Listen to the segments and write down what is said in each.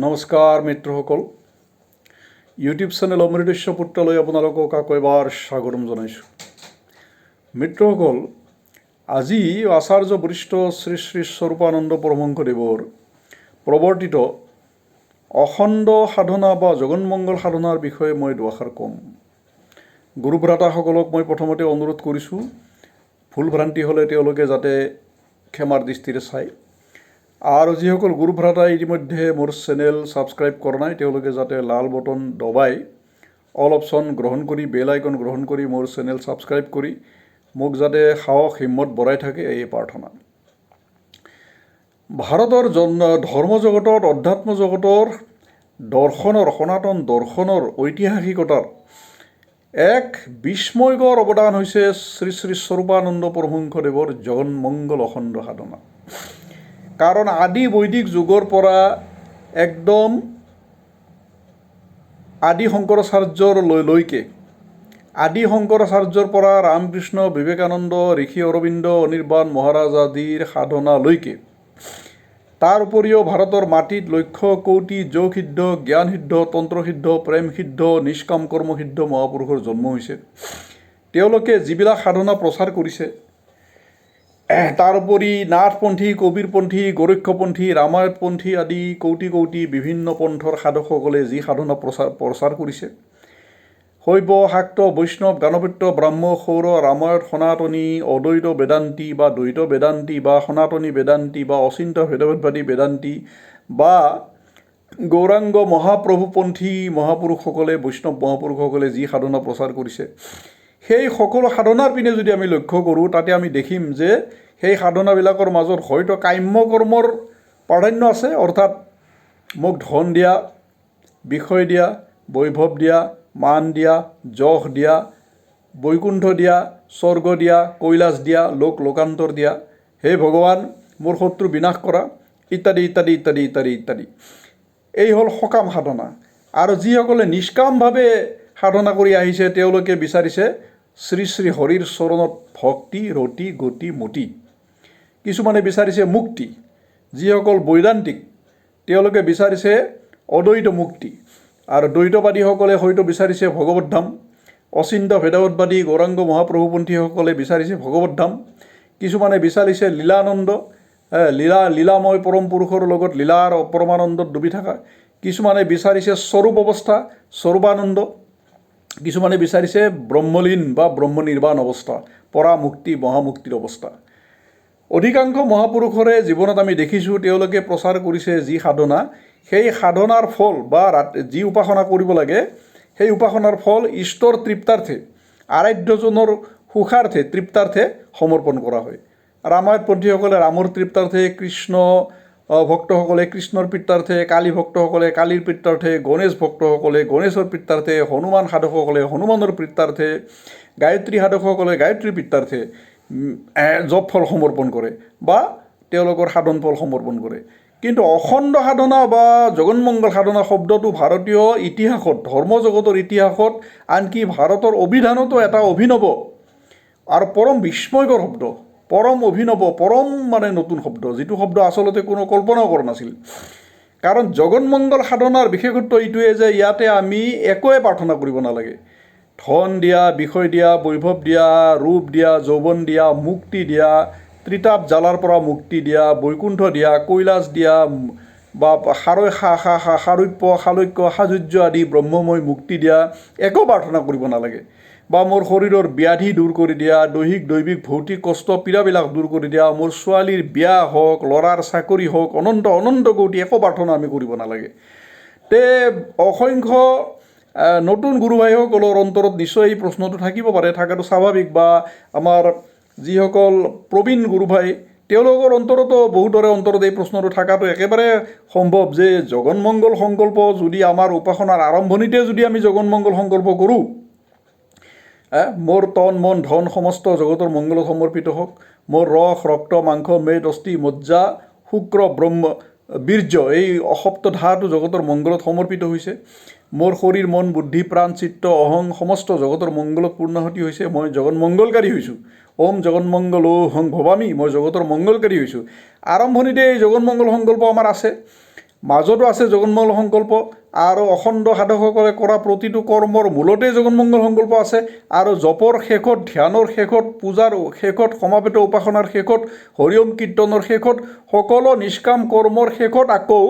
নমস্কাৰ মিত্ৰসকল, YouTube channel অমৃতস্য পুত্ৰলৈ আপোনালোকক আকৌ এবাৰ স্বাগতম জনাইছোঁ। মিত্ৰসকল, আজি আচাৰ্য বৰিষ্ঠ শ্ৰী শ্ৰী স্বৰূপানন্দ পৰমহংসদেৱৰ প্ৰৱৰ্তিত অখণ্ড সাধনা বা জগন্মংগল সাধনাৰ বিষয়ে মই দুআষাৰ ক'ম। গুৰু ভ্ৰাতাসকলক মই প্ৰথমতে অনুৰোধ কৰিছোঁ, ভুল ভ্ৰান্তি হ'লে তেওঁলোকে যাতে ক্ষমাৰ দৃষ্টিৰে চায়। আৰু যিসকল গুৰু ভ্ৰাতাই ইতিমধ্যে মোৰ চেনেল ছাবস্ক্ৰাইব কৰা নাই, তেওঁলোকে যাতে লাল বটন দবাই অল অপশ্যন গ্ৰহণ কৰি বেল আইকন গ্ৰহণ কৰি মোৰ চেনেল ছাবস্ক্ৰাইব কৰি মোক যাতে সাহস হিম্মত বঢ়াই থাকে, এই প্ৰাৰ্থনা। ভাৰতৰ ধৰ্ম জগতৰ, অধ্যাত্ম জগতৰ দৰ্শনৰ, সনাতন দৰ্শনৰ ঐতিহাসিকতাৰ এক বিস্ময়কৰ অৱদান হৈছে শ্ৰী শ্ৰী স্বৰূপানন্দ পৰমহংসদেৱৰ জগন্মংগল অখণ্ড সাধনা। কাৰণ আদি বৈদিক যুগৰ পৰা একদম আদি শংকৰাচাৰ্যলৈকে, আদি শংকৰাচাৰ্যৰ পৰা ৰামকৃষ্ণ, বিবেকানন্দ, ঋষি অৰবিন্দ, অনিৰ্বাণ মহাৰাজ আদিৰ সাধনালৈকে, তাৰ উপৰিও ভাৰতৰ মাটিত লক্ষ কোটি যোগসিদ্ধ, জ্ঞানসিদ্ধ, তন্ত্ৰসিদ্ধ, প্ৰেমসিদ্ধ, নিষ্কাম কৰ্মসিদ্ধ মহাপুৰুষৰ জন্ম হৈছে। তেওঁলোকে যিবিলাক সাধনা প্ৰচাৰ কৰিছে, তাৰোপৰি নাথপন্থী, কবীৰপন্থী, গোৰক্ষপন্থী, ৰামায়ণপন্থী আদি কৌটি কৌটি বিভিন্ন পন্থৰ সাধকসকলে যি সাধনা প্ৰচাৰ কৰিছে, শৈৱ, শাক্ত, বৈষ্ণৱ, গাণপত্য, ব্ৰাহ্ম, সৌৰ, ৰামায়ণ, সনাতনী, অদ্বৈত বেদান্তী বা দ্বৈত বেদান্তী বা সনাতনী বেদান্তী বা অচিন্ত ভেদভেদবাদী বেদান্তী বা গৌৰাংগ মহাপ্ৰভুপন্থী মহাপুৰুষসকলে, বৈষ্ণৱ মহাপুৰুষসকলে যি সাধনা প্ৰচাৰ কৰিছে, সেই সকলো সাধনাৰ পিনে যদি আমি লক্ষ্য কৰোঁ, তাতে আমি দেখিম যে সেই সাধনাবিলাকৰ মাজত হয়তো কাম্য কৰ্মৰ প্ৰাধান্য আছে, অৰ্থাৎ মোক ধন দিয়া, বিষয় দিয়া, বৈভৱ দিয়া, মান দিয়া, যশ দিয়া, বৈকুণ্ঠ দিয়া, স্বৰ্গ দিয়া, কৈলাশ দিয়া, লোকান্তৰ দিয়া, হে ভগৱান মোৰ শত্ৰু বিনাশ কৰা, ইত্যাদি ইত্যাদি ইত্যাদি ইত্যাদি ইত্যাদি। এই হ'ল সকাম সাধনা। আৰু যিসকলে নিষ্কামভাৱে সাধনা কৰি আহিছে, তেওঁলোকে বিচাৰিছে শ্ৰী শ্ৰী হৰিৰ চৰণত ভক্তি, ৰতি, গতি, মতি। কিছুমানে বিচাৰিছে মুক্তি। যিসকল বৈদান্তিক, তেওঁলোকে বিচাৰিছে অদ্বৈত মুক্তি। আৰু দ্বৈতবাদীসকলে হয়তো বিচাৰিছে ভগৱত ধাম। অচিন্ত ভেদাভেদবাদী গৌৰাংগ মহাপ্ৰভুপন্থীসকলে বিচাৰিছে ভগৱত ধাম। কিছুমানে বিচাৰিছে লীলানন্দ, লীলাময় পৰম পুৰুষৰ লগত লীলাৰ পৰমানন্দত ডুবি থকা। কিছুমানে বিচাৰিছে স্বৰূপ অৱস্থা, স্বৰূপানন্দ। কিছুমানে বিচাৰিছে ব্ৰহ্মলীন বা ব্ৰহ্ম নিৰ্বাণ অৱস্থা, পৰামুক্তি, মহামুক্তিৰ অৱস্থা। অধিকাংশ মহাপুৰুষৰে জীৱনত আমি দেখিছোঁ, তেওঁলোকে প্ৰচাৰ কৰিছে যি সাধনা, সেই সাধনাৰ ফল বা যি উপাসনা কৰিব লাগে, সেই উপাসনাৰ ফল ঈশ্বৰৰ তৃপ্তাৰ্থে, আৰাধ্যজনৰ সুখাৰ্থে, তৃপ্তাৰ্থে সমৰ্পণ কৰা হয়। ৰামায়ণপন্থীসকলে ৰামৰ তৃপ্তাৰ্থে, কৃষ্ণ ভক্তসকলে কৃষ্ণৰ প্ৰীত্যাৰ্থে, কালী ভক্তসকলে কালীৰ প্ৰীত্যাৰ্থে, গণেশ ভক্তসকলে গণেশৰ প্ৰীত্যাৰ্থে, হনুমান সাধকসকলে হনুমানৰ প্ৰীত্যাৰ্থে, গায়ত্ৰী সাধকসকলে গায়ত্ৰীৰ প্ৰীত্যাৰ্থে জপ ফল সমৰ্পণ কৰে বা তেওঁলোকৰ সাধন ফল সমৰ্পণ কৰে। কিন্তু অখণ্ড সাধনা বা জগন্মংগল সাধনা শব্দটো ভাৰতীয় ইতিহাসত, ধৰ্মজগতৰ ইতিহাসত, আনকি ভাৰতৰ অভিধানতো এটা অভিনৱ আৰু পৰম বিস্ময়কৰ শব্দ, পৰম অভিনৱ, পৰম নতুন শব্দ, যিটো শব্দ আচলতে কোনো কল্পনাও কৰা নাছিল। কাৰণ জগন্মংগল সাধনাৰ বিশেষত্ব এইটোৱে যে ইয়াতে আমি একোৱে প্ৰাৰ্থনা কৰিব নালাগে। ধন দিয়া, বিষয় দিয়া, বৈভৱ দিয়া, ৰূপ দিয়া, যৌৱন দিয়া, মুক্তি দিয়া, ত্ৰিতাপ জালাৰ পৰা মুক্তি দিয়া, বৈকুণ্ঠ দিয়া, কৈলাশ দিয়া বা সাৰূপ্য, শালক্য, সাযুজ্য আদি ব্ৰহ্মময় মুক্তি দিয়া, একো প্ৰাৰ্থনা কৰিব নালাগে। বা মোৰ শৰীৰৰ ব্যাধি দূৰ কৰি দিয়া, দৈহিক দৈবিক ভৌতিক কষ্ট পীড়াবিলাক দূৰ কৰি দিয়া, মোৰ ছোৱালীৰ বিয়া হওক, ল'ৰাৰ চাকৰি হওক, অনন্ত অনন্ত কোটি একো প্ৰাৰ্থনা আমি কৰিব নালাগে। অসংখ্য নতুন গুৰু ভাইসকলৰ অন্তৰত নিশ্চয় এই প্ৰশ্নটো থাকিব পাৰে, থকাটো স্বাভাৱিক। বা আমাৰ যিসকল প্ৰবীণ গুৰু ভাই, তেওঁলোকৰ অন্তৰতো বহুতৰে অন্তৰত এই প্ৰশ্নটো থকাটো একেবাৰে সম্ভৱ যে জগন্মংগল সংকল্প যদি আমাৰ উপাসনাৰ আৰম্ভণিতে যদি আমি জগন্মংগল সংকল্প কৰোঁ, মোৰ তন মন ধন সমস্ত জগতৰ মংগলত সমৰ্পিত হওক, মোৰ ৰস ৰক্ত মাংস মেদ অস্থি মজ্জা শুক্ৰ ব্ৰহ্ম বীৰ্য, এই সপ্ত ধাতু জগতৰ মংগলত সমৰ্পিত হৈছে। মোৰ শৰীৰ মন বুদ্ধি প্ৰাণ চিত্ত অহং সমস্ত জগতৰ মংগলত পূৰ্ণাহুতি হৈছে। মই জগন্মংগলকাৰী হৈছোঁ। ওম জগন্মংগল হং ভৱামী, মই জগতৰ মংগলকাৰী হৈছোঁ। আৰম্ভণিতে এই জগন্মংগল সংকল্প আমাৰ আছে। মাজতো আছে জগন্মংগল সংকল্প আৰু অখণ্ড সাধকসকলে কৰা প্ৰতিটো কৰ্মৰ মূলতেই জগন্মংগল সংকল্প আছে আৰু জপৰ শেষত ধ্যানৰ শেষত পূজাৰ শেষত সমাবেত উপাসনাৰ শেষত হৰিওম কীৰ্তনৰ শেষত সকলো নিষ্কাম কৰ্মৰ শেষত আকৌ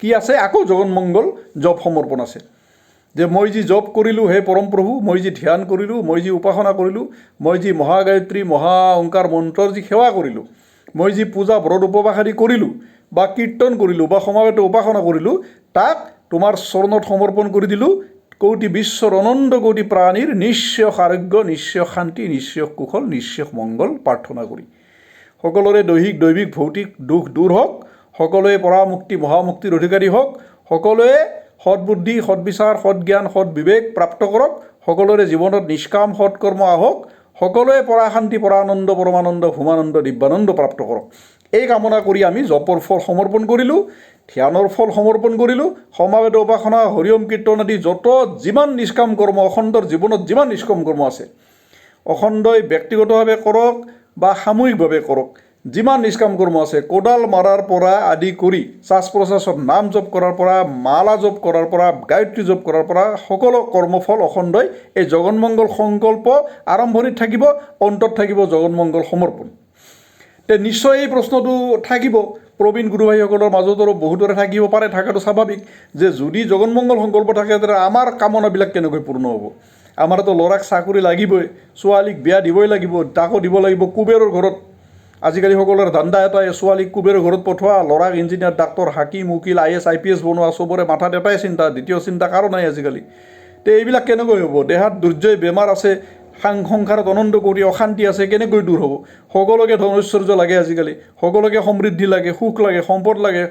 কি আছে আকৌ জগন্মংগল জপ সমৰ্পণ আছে যে মই যি জপ কৰিলোঁ হে পৰম প্ৰভু মই যি ধ্যান কৰিলোঁ মই যি উপাসনা কৰিলোঁ মই যি মহাগায়ত্ৰী মহা ওংকাৰ মন্ত্ৰৰ যি সেৱা কৰিলোঁ মই যি পূজা ব্ৰত উপবাস আদি কৰিলোঁ বা কীৰ্তন কৰিলোঁ বা সমাবেত উপাসনা কৰিলোঁ তাক তোমাৰ চৰণত সমৰ্পণ কৰি দিলোঁ কোটি বিশ্বৰ অনন্ত কোটি প্ৰাণীৰ নিশ্চয় আৰোগ্য নিশ্চয় শান্তি নিশ্চয় কুশল নিশ্চয় মংগল প্ৰাৰ্থনা কৰি সকলোৰে দৈহিক ভৌতিক দুখ দূৰ হওক সকলোৱে পৰামুক্তি মহামুক্তিৰ অধিকাৰী হওক সকলোৱে সৎবুদ্ধি সৎবিচাৰ সৎজ্ঞান সৎবিবেক প্ৰাপ্ত কৰক সকলোৰে জীৱনত নিষ্কাম সৎকৰ্ম আহক সকলোৱে পৰাশান্তি পৰানন্দ পৰমানন্দ ভূমানন্দ দিব্যানন্দ প্ৰাপ্ত কৰক এই কামনা কৰি আমি জপৰ ফল সমৰ্পণ কৰিলোঁ ধ্যানৰ ফল সমৰ্পণ কৰিলোঁ সমাবেত উপাসনা হৰিওম কীৰ্তন আদি যত যিমান নিষ্কাম কৰ্ম অখণ্ডৰ জীৱনত যিমান নিষ্কাম কৰ্ম আছে অখণ্ডই ব্যক্তিগতভাৱে কৰক বা সামূহিকভাৱে কৰক যিমান নিষ্কাম কৰ্ম আছে কোদাল মাৰাৰ পৰা আদি কৰি শ্বাস প্ৰশ্বাসত নাম জপ কৰাৰ পৰা মালা জপ কৰাৰ পৰা গায়ত্ৰী জপ কৰাৰ পৰা সকলো কৰ্মফল অখণ্ডই এই জগন্মংগল সংকল্প আৰম্ভণিত থাকিব অন্তত থাকিব জগন্মংগল সমৰ্পণ তে নিশ্চয় এই প্ৰশ্নটো থাকিব প্ৰবীণ গুৰু ভাইসকলৰ মাজতো বহুতৰে থাকিব পাৰে থকাটো স্বাভাৱিক যে যদি জগন্মংগল সংকল্প থাকে তেতিয়া আমাৰ কামনাবিলাক কেনেকৈ পূৰ্ণ হ'ব আমাৰতো ল'ৰাক চাকৰি লাগিবই ছোৱালীক বিয়া দিবই লাগিব তাকো দিব লাগিব কুবেৰৰ ঘৰত আজিকালি সকলোৰে ধান্দা এটাই ছোৱালীক কুবেৰৰ ঘৰত পঠোৱা ল'ৰাক ইঞ্জিনিয়াৰ ডাক্তৰ হাকিম উকিল IAS IPS বনোৱা চবৰে মাথাত এটাই চিন্তা দ্বিতীয় চিন্তা কাৰো নাই আজিকালি তে এইবিলাক কেনেকৈ হ'ব দেহাত দুৰ্যয় বেমাৰ আছে সংসাৰত অনন্ত কৰি অশান্তি আছে কেনেকৈ দূৰ হ'ব সকলোকে ধন ঐশ্বৰ্য লাগে আজিকালি সকলোকে সমৃদ্ধি লাগে সুখ লাগে সম্পদ লাগে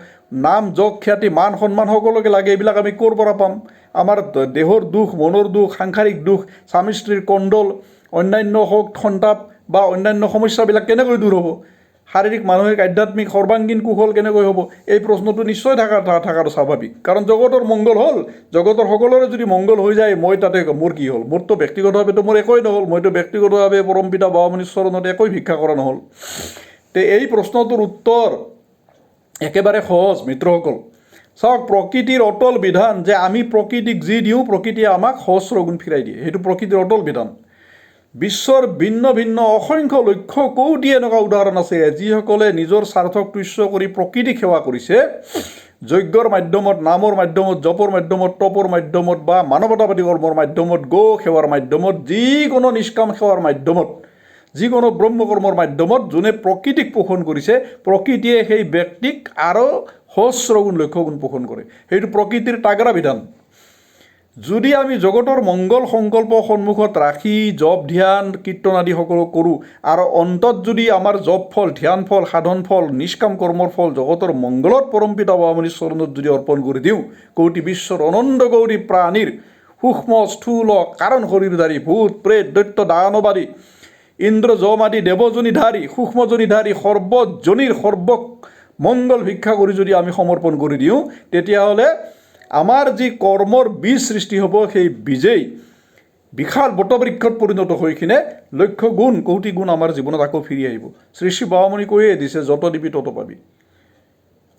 নাম যশ খ্যাতি মান সন্মান সকলোকে লাগে এইবিলাক আমি ক'ৰ পৰা পাম আমাৰ দেহৰ দুখ মনৰ দুখ সাংসাৰিক দুখ স্বামী স্ত্ৰীৰ কণ্ডল অন্যান্য শোক সন্তাপ বা অন্যান্য সমস্যাবিলাক কেনেকৈ দূৰ হ'ব শাৰীৰিক মানসিক আধ্যাত্মিক সৰ্বাংগীন কুশল কেনেকৈ হ'ব এই প্ৰশ্নটো নিশ্চয় থকাটো স্বাভাৱিক কাৰণ জগতৰ মংগল হ'ল জগতৰ সকলোৰে যদি মংগল হৈ যায় মই তাতে মোৰ কি হ'ল মোৰতো ব্যক্তিগতভাৱেতো মোৰ একোৱেই নহ'ল মইতো ব্যক্তিগতভাৱে পৰম পিতা বাবামণিৰ চৰণত একোৱেই ভিক্ষা কৰা নহ'ল তে এই প্ৰশ্নটোৰ উত্তৰ একেবাৰে সহজ মিত্ৰসকল চাওক প্ৰকৃতিৰ অটল বিধান যে আমি প্ৰকৃতিক যি দিওঁ প্ৰকৃতিয়ে আমাক সহস্ৰ গুণ ফিৰাই দিয়ে সেইটো প্ৰকৃতিৰ অটল বিধান বিশ্বৰ ভিন্ন ভিন্ন অসংখ্য লক্ষ কোটি এনেকুৱা উদাহৰণ আছে যিসকলে নিজৰ স্বাৰ্থক তুচ্ছ কৰি প্ৰকৃতিক সেৱা কৰিছে যজ্ঞৰ মাধ্যমত নামৰ মাধ্যমত জপৰ মাধ্যমত তপৰ মাধ্যমত বা মানৱতাবাদী কৰ্মৰ মাধ্যমত গো সেৱাৰ মাধ্যমত যিকোনো নিষ্কাম সেৱাৰ মাধ্যমত যিকোনো ব্ৰহ্মকৰ্মৰ মাধ্যমত যোনে প্ৰকৃতিক পোষণ কৰিছে প্ৰকৃতিয়ে সেই ব্যক্তিক আৰু সহস্ৰ গুণ লক্ষ গুণ পোষণ কৰে সেইটো প্ৰকৃতিৰ তাগৰা বিধান যদি আমি জগতৰ মংগল সংকল্প সন্মুখত ৰাখি জপ ধ্যান কীৰ্তন আদি সকলো কৰোঁ আৰু অন্তত যদি আমাৰ জপ ফল ধ্যান ফল সাধন ফল নিষ্কাম কৰ্মৰ ফল জগতৰ মংগলত পৰম পিতা বাবামণিৰ চৰণত যদি অৰ্পণ কৰি দিওঁ কোটি বিশ্বৰ অনন্ত কোটি প্ৰাণীৰ সূক্ষ্ম স্থূল কাৰণ শৰীৰধাৰী ভূত প্ৰেত দৈত্য দানৱ আদি ইন্দ্ৰ যম আদি দেৱজনীধাৰী সূক্ষ্মজনীধাৰী সৰ্বজনীৰ মংগল ভিক্ষা কৰি যদি আমি সমৰ্পণ কৰি দিওঁ তেতিয়াহ'লে আমাৰ যি কৰ্মৰ বীজ সৃষ্টি হ'ব সেই বীজেই বিশাল বটবৃক্ষত পৰিণত হৈ কিনে লক্ষ গুণ কোটি গুণ আমাৰ জীৱনত আকৌ ফিৰি আহিব শ্ৰী শ্ৰী বাবামণি কৈয়ে দিছে যত দিবি তত পাবি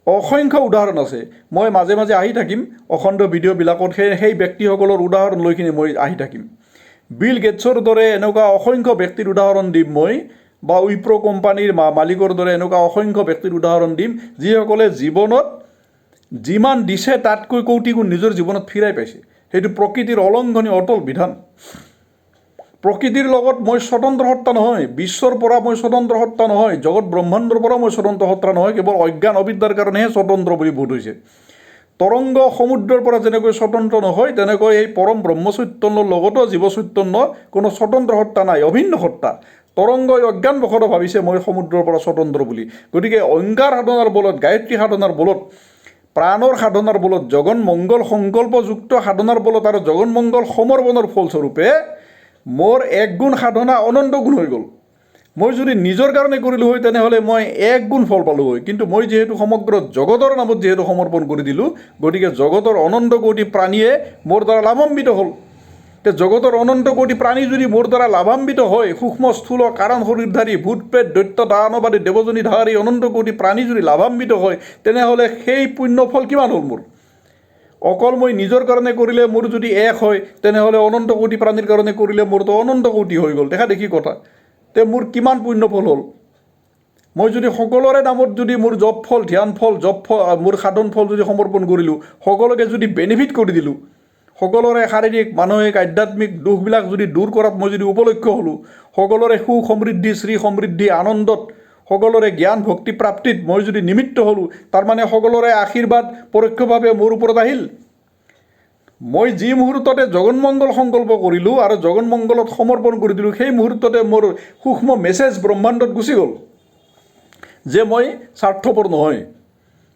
অসংখ্য উদাহৰণ আছে মই মাজে মাজে আহি থাকিম অখণ্ড ভিডিঅ'বিলাকত সেই ব্যক্তিসকলৰ উদাহৰণ লৈ কিনে মই আহি থাকিম বিল গেটছৰ দৰে এনেকুৱা অসংখ্য ব্যক্তিৰ উদাহৰণ দিম মই বা উইপ্ৰ কোম্পানীৰ মালিকৰ দৰে এনেকুৱা অসংখ্য ব্যক্তিৰ উদাহৰণ দিম যিসকলে জীৱনত যিমান দিছে তাতকৈ কোটি গুণ নিজৰ জীৱনত ফিৰাই পাইছে সেইটো প্ৰকৃতিৰ অলংঘনীয় অটল বিধান প্ৰকৃতিৰ লগত মই স্বতন্ত্ৰ সত্তা নহয় বিশ্বৰ পৰা মই স্বতন্ত্ৰ সত্তা নহয় জগত ব্ৰহ্মাণ্ডৰ পৰা মই স্বতন্ত্ৰ সত্তা নহয় কেৱল অজ্ঞান অবিদ্যাৰ কাৰণেহে স্বতন্ত্ৰ বুলি বোধ হৈছে তৰংগ সমুদ্ৰৰ পৰা যেনেকৈ স্বতন্ত্ৰ নহয় তেনেকৈ এই পৰম ব্ৰহ্মচৈতন্যৰ লগতো জীৱ চৈতন্য কোনো স্বতন্ত্ৰ সত্তা নাই অভিন্ন সত্তা তৰংগই অজ্ঞানবশতঃ ভাবিছে মই সমুদ্ৰৰ পৰা স্বতন্ত্ৰ বুলি গতিকে অংকাৰ সাধনাৰ বলত গায়ত্ৰী সাধনাৰ বলত প্ৰাণৰ সাধনাৰ বলত জগন মংগল সংকল্পযুক্ত সাধনাৰ বলত আৰু জগন মংগল সমৰ্পণৰ ফলস্বৰূপে মোৰ এক গুণ সাধনা অনন্ত গুণ হৈ গ'ল মই যদি নিজৰ কাৰণে কৰিলোঁ হয় তেনেহ'লে মই এক গুণ ফল পালোঁ হয় কিন্তু মই যিহেতু সমগ্ৰ জগতৰ নামত যিহেতু সমৰ্পণ কৰি দিলোঁ গতিকে জগতৰ অনন্ত কোটি প্ৰাণীয়ে মোৰ দ্বাৰা লাভান্বিত হ'ল তে জগতৰ অনন্ত কোটি প্ৰাণী যদি মোৰ দ্বাৰা লাভান্বিত হয়, সূক্ষ্ম স্থূল কাৰণ শৰীৰধাৰী ভূত প্ৰেত দৈত্য দানৱাদী দেৱজনী ধাৰী অনন্ত কোটি প্ৰাণী যদি লাভান্বিত হয়, তেনেহ'লে সেই পুণ্যফল কিমান হ'ল মোৰ? অকল মই নিজৰ কাৰণে কৰিলে মোৰ যদি এক হয়, তেনেহ'লে অনন্ত কোটি প্ৰাণীৰ কাৰণে কৰিলে মোৰতো অনন্ত কোটি হৈ গ'ল। দেখা দেখি কথা। তে মোৰ কিমান পুণ্যফল হ'ল? মই যদি সকলোৰে নামত যদি মোৰ জপ ফল, ধ্যান ফল, মোৰ সাধন ফল যদি সমৰ্পণ কৰিলোঁ, সকলোকে যদি বেনিফিট কৰি দিলোঁ, সকলোৰে শাৰীৰিক মানসিক আধ্যাত্মিক দুখবিলাক যদি দূৰ কৰাত মই যদি উপলক্ষ হ'লোঁ, সকলোৰে সুখ সমৃদ্ধি শ্ৰী সমৃদ্ধি আনন্দত, সকলোৰে জ্ঞান ভক্তি প্ৰাপ্তিত মই যদি নিমিত্ত হ'লোঁ, তাৰমানে সকলোৰে আশীৰ্বাদ পৰোক্ষভাৱে মোৰ ওপৰত আহিল। মই যি মুহূৰ্ততে জগন্মংগল সংকল্প কৰিলোঁ আৰু জগন্মংগলত সমৰ্পণ কৰি দিলোঁ, সেই মুহূৰ্ততে মোৰ সূক্ষ্ম মেছেজ ব্ৰহ্মাণ্ডত গুচি গ'ল যে মই স্বাৰ্থপৰ নহয়,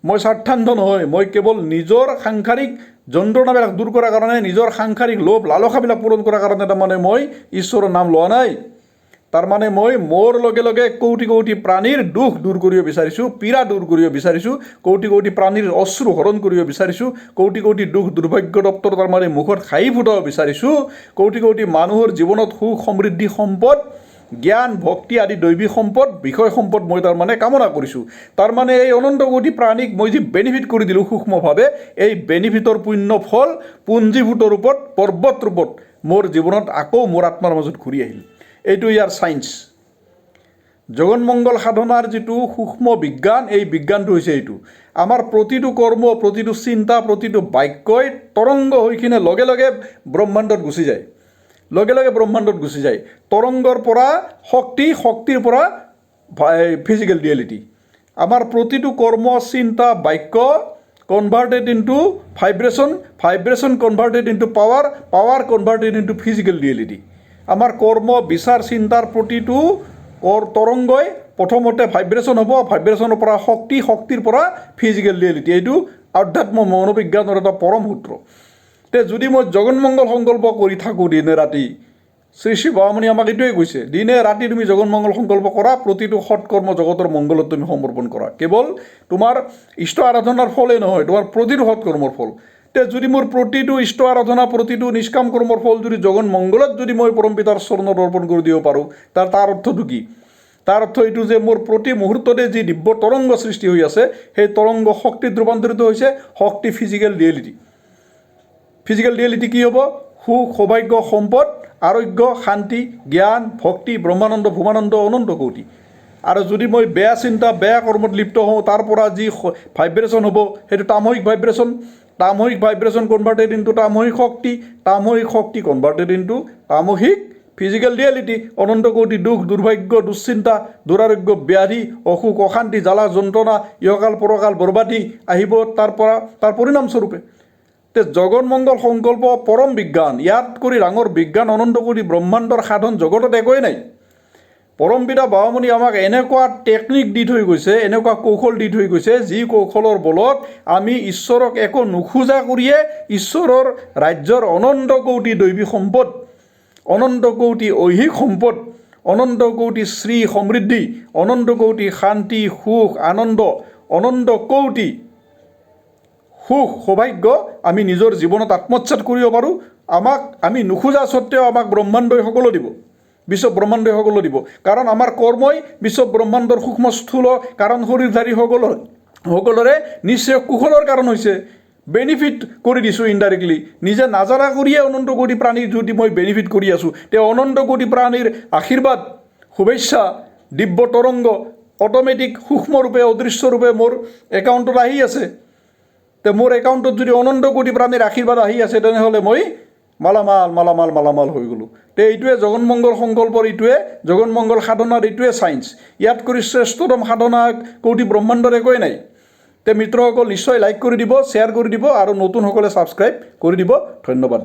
মই স্বাৰ্থান্ধ নহয়, মই কেৱল নিজৰ সাংসাৰিক যন্ত্ৰণাবিলাক দূৰ কৰাৰ কাৰণে, নিজৰ সাংসাৰিক লোভ লালসাবিলাক পূৰণ কৰাৰ কাৰণে তাৰমানে মই ঈশ্বৰৰ নাম লোৱা নাই। তাৰমানে মই মোৰ লগে লগে কোটি কোটি প্ৰাণীৰ দুখ দূৰ কৰিব বিচাৰিছোঁ, পীড়া দূৰ কৰিব বিচাৰিছোঁ, কোটি কোটি প্ৰাণীৰ অশ্ৰু হৰণ কৰিব বিচাৰিছোঁ, কোটি কোটি দুখ দুৰ্ভাগ্য দপ্তৰ তাৰমানে মুখত হাঁহি ফুটাব বিচাৰিছোঁ, কোটি কোটি মানুহৰ জীৱনত সুখ সমৃদ্ধি সম্পদ জ্ঞান ভক্তি আদি দৈৱিক সম্পদ বিষয় সম্পদ মই তাৰমানে কামনা কৰিছোঁ। তাৰমানে এই অনন্ত কোটি প্ৰাণীক মই যি বেনিফিট কৰি দিলোঁ সূক্ষ্মভাৱে, এই বেনিফিটৰ পুণ্য ফল পুঞ্জীভূত ৰূপত পৰ্বত ৰূপত মোৰ জীৱনত আকৌ মোৰ আত্মাৰ মাজত ঘূৰি আহিল। এইটো ইয়াৰ ছায়েন্স। জগন্মংগল সাধনাৰ যিটো সূক্ষ্ম বিজ্ঞান, এই বিজ্ঞানটো হৈছে এইটো। আমাৰ প্ৰতিটো কৰ্ম, প্ৰতিটো চিন্তা, প্ৰতিটো বাক্যই তৰংগ হৈ কিনে লগে লগে ব্ৰহ্মাণ্ডত গুচি যায়, লগে লগে ব্ৰহ্মাণ্ডত গুচি যায়। তৰংগৰ পৰা শক্তি, শক্তিৰ পৰা ফিজিকেল ৰিয়েলিটি। আমাৰ প্ৰতিটো কৰ্ম চিন্তা বাক্য converted into vibration, vibration converted into power, power converted into physical reality. আমাৰ কৰ্ম বিচাৰ চিন্তাৰ প্ৰতিটো তৰংগই প্ৰথমতে ভাইব্ৰেশ্যন হ'ব, ভাইব্ৰেশ্যনৰ পৰা শক্তি, শক্তিৰ পৰা ফিজিকেল ৰিয়েলিটি। এইটো আধ্যাত্ম মনোবিজ্ঞানৰ এটা পৰম সূত্ৰ। তে যদি মই জগন্মংগল সংকল্প কৰি থাকোঁ দিনে ৰাতি, শ্ৰী শ্ৰী বাবামণি আমাক এইটোৱে কৈছে, দিনে ৰাতি তুমি জগন্মংগল সংকল্প কৰা, প্ৰতিটো সৎকৰ্ম জগতৰ মংগলত তুমি সমৰ্পণ কৰা। কেৱল তোমাৰ ইষ্ট আৰাধনাৰ ফলেই নহয়, তোমাৰ প্ৰতিটো সৎকৰ্মৰ ফল। তে যদি মোৰ প্ৰতিটো ইষ্ট আৰাধনা, প্ৰতিটো নিষ্কাম কৰ্মৰ ফল যদি জগন্মংগলত যদি মই পৰম পিতাৰ চৰণত অৰ্পণ কৰি দিব পাৰোঁ, তাৰ অৰ্থটো কি? তাৰ অৰ্থ এইটো যে মোৰ প্ৰতি মুহূৰ্ততে যি দিব্য তৰংগ সৃষ্টি হৈ আছে, সেই তৰংগ শক্তিত ৰূপান্তৰিত হৈছে, শক্তি ফিজিকেল ৰিয়েলিটি। ফিজিকেল ৰিয়েলিটি কি হ'ব? সুখ সৌভাগ্য সম্পদ আৰোগ্য শান্তি জ্ঞান ভক্তি ব্ৰহ্মানন্দ ভূমানন্দ অনন্ত কোটি। আৰু যদি মই বেয়া চিন্তা বেয়া কৰ্মত লিপ্ত হওঁ, তাৰ পৰা যি ভাইব্ৰেশ্যন হ'ব সেইটো তামসিক ভাইব্ৰেশ্যন, তামসিক ভাইব্ৰেশ্যন কনভাৰ্টেড ইনটু তামসিক শক্তি, তামসিক শক্তি কনভাৰ্টেড ইনটু তামসিক ফিজিকেল ৰিয়েলিটি। অনন্ত কোটি দুখ দুৰ্ভাগ্য দুশ্চিন্তা দুৰাৰোগ্য ব্যাধি অসুখ অশান্তি জ্বালা যন্ত্ৰণা ইহকাল পৰকাল বৰবাদী আহিব তাৰ পৰিণামস্বৰূপে। তে জগন্মংগল সংকল্প পৰম বিজ্ঞান। ইয়াত কৰি ডাঙৰ বিজ্ঞান অনন্ত কোটি ব্ৰহ্মাণ্ডৰ সাধন জগতত একোৱেই নাই। পৰম পিতা বাবামণি আমাক এনেকুৱা টেকনিক দি থৈ গৈছে, এনেকুৱা কৌশল দি থৈ গৈছে, যি কৌশলৰ বলত আমি ঈশ্বৰক একো নোখোজা কৰিয়ে ঈশ্বৰৰ ৰাজ্যৰ অনন্ত কোটি দৈৱিক সম্পদ, অনন্ত কোটি ঐহিক সম্পদ, অনন্ত কোটি শ্ৰী সমৃদ্ধি, অনন্ত কোটি শান্তি সুখ আনন্দ, অনন্ত কোটি সুখ সৌভাগ্য আমি নিজৰ জীৱনত আত্মসাৎ কৰিব পাৰোঁ। আমি নোখোজা স্বত্তেও আমাক ব্ৰহ্মাণ্ডই সকলো দিব, বিশ্ব ব্ৰহ্মাণ্ডই সকলো দিব। কাৰণ আমাৰ কৰ্মই বিশ্ব ব্ৰহ্মাণ্ডৰ সূক্ষ্ম স্থূল কাৰণ শৰীৰধাৰী সকলোৰে নিশ্চয় কুশলৰ কাৰণ হৈছে। বেনিফিট কৰি দিছোঁ ইনডাইৰেক্টলি, নিজে নাজানা কৰিয়ে অনন্ত কোটি প্ৰাণীৰ যদি মই বেনিফিট কৰি আছোঁ, তে অনন্ত কোটি প্ৰাণীৰ আশীৰ্বাদ শুভেচ্ছা দিব্য তৰংগ অট'মেটিক সূক্ষ্মৰূপে অদৃশ্যৰূপে মোৰ একাউণ্টত আহি আছে। তে মোৰ একাউণ্টত যদি অনন্ত কোটি প্ৰাণীৰ আশীৰ্বাদ আহি আছে, তেনেহ'লে মই মালামাল হৈ গ'লোঁ। তে এইটোৱে জগন্মংগল সংকল্পৰ, এইটোৱে জগন্মংগল সাধনাৰ, এইটোৱে ছায়েন্স। ইয়াত কৰি শ্ৰেষ্ঠতম সাধনা কোটি ব্ৰহ্মাণ্ডৰ একোৱেই নাই। তে মিত্ৰসকল নিশ্চয় লাইক কৰি দিব, শ্বেয়াৰ কৰি দিব আৰু নতুনসকলে ছাবস্ক্ৰাইব কৰি দিব। ধন্যবাদ।